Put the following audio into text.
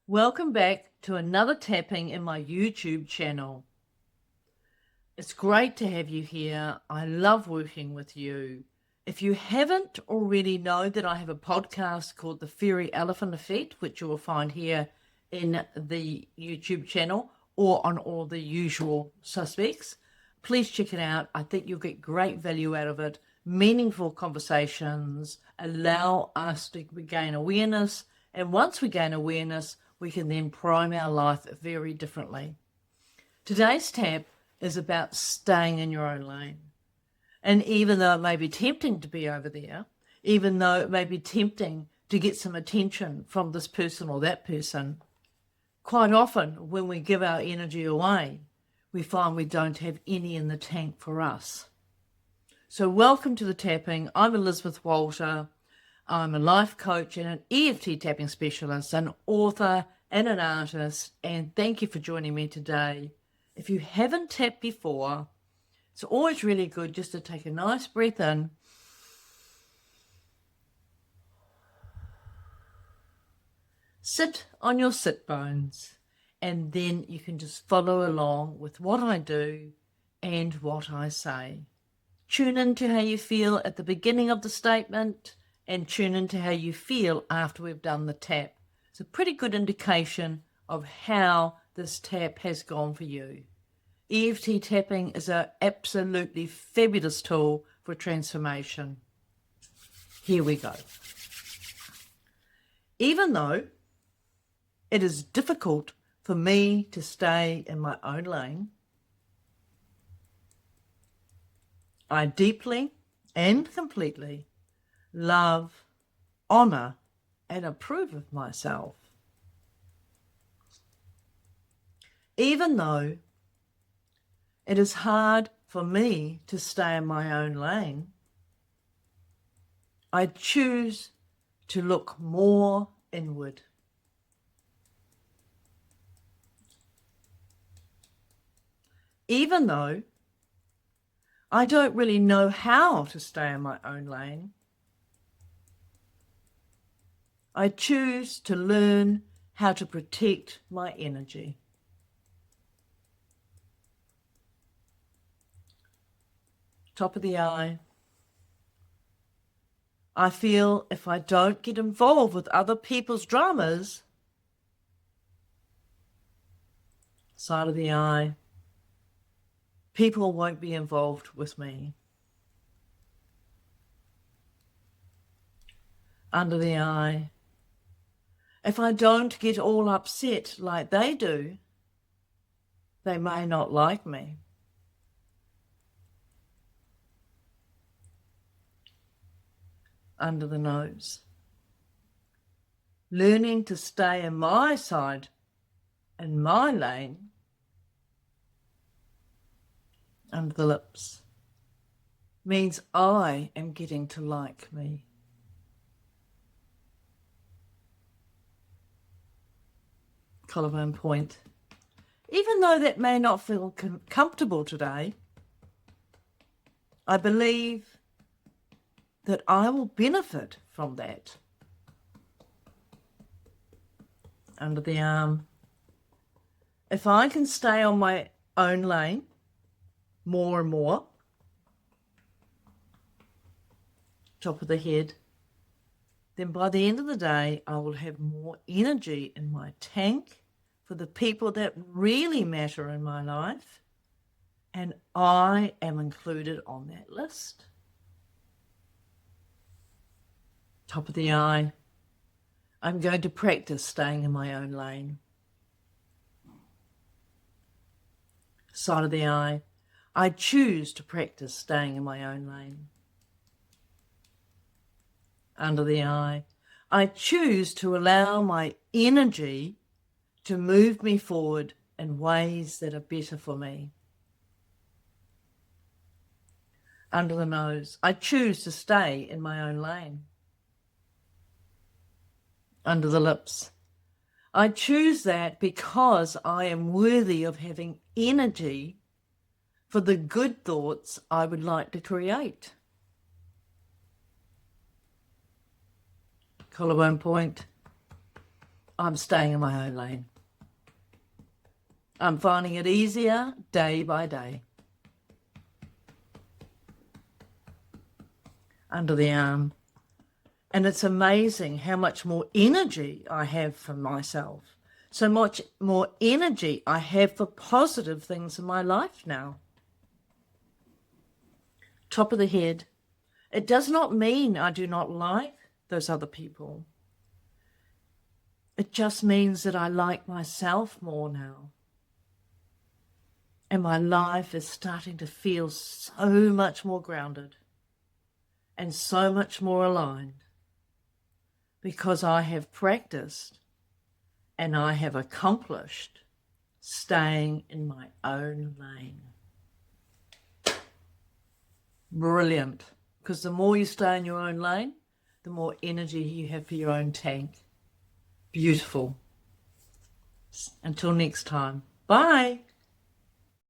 Welcome back to another tapping in my YouTube channel. It's great to have you here. I love working with you. If you haven't already know that I have a podcast called The Fairy Elephant Effect, which you will find here in the YouTube channel or on all the usual suspects, please check it out. I think you'll get great value out of it. Meaningful conversations allow us to gain awareness, and once we gain awareness, we can then prime our life very differently. Today's tap is about staying in your own lane. And even though it may be tempting to be over there, even though it may be tempting to get some attention from this person or that person, quite often when we give our energy away, we find we don't have any in the tank for us. So welcome to the tapping. I'm Elysabeth Wolter. I'm a life coach and an EFT tapping specialist, an author and an artist, and thank you for joining me today. If you haven't tapped before, it's always really good just to take a nice breath in sit on your sit bones, and then you can just follow along with what I do and what I say. Tune into how you feel at the beginning of the statement and tune into how you feel after we've done the tap. It's a pretty good indication of how this tap has gone for you. EFT tapping is an absolutely fabulous tool for transformation. Here we go. Even though it is difficult for me to stay in my own lane, I deeply and completely love, honour, and approve of myself. Even though it is hard for me to stay in my own lane, I choose to look more inward. Even though I don't really know how to stay in my own lane, I choose to learn how to protect my energy. Top of the eye. I feel if I don't get involved with other people's dramas, side of the eye, people won't be involved with me. Under the eye. If I don't get all upset like they do, they may not like me. Under the nose. Learning to stay in my side, in my lane. Under the lips. Means I am getting to like me. Collarbone point. Even though that may not feel comfortable today, I believe that I will benefit from that. Under the arm. If I can stay on my own lane more and more, top of the head, then by the end of the day, I will have more energy in my tank for the people that really matter in my life, and I am included on that list. Top of the eye. I'm going to practice staying in my own lane. Side of the eye. I choose to practice staying in my own lane. Under the eye. I choose to allow my energy to move me forward in ways that are better for me. Under the nose. I choose to stay in my own lane. Under the lips. I choose that because I am worthy of having energy for the good thoughts I would like to create. Collarbone point. I'm staying in my own lane. I'm finding it easier day by day. Under the arm. And it's amazing how much more energy I have for myself. So much more energy I have for positive things in my life now. Top of the head. It does not mean I do not like those other people. It just means that I like myself more now. And my life is starting to feel so much more grounded and so much more aligned because I have practiced and I have accomplished staying in my own lane. Brilliant. Because the more you stay in your own lane, the more energy you have for your own tank. Beautiful. Until next time. Bye.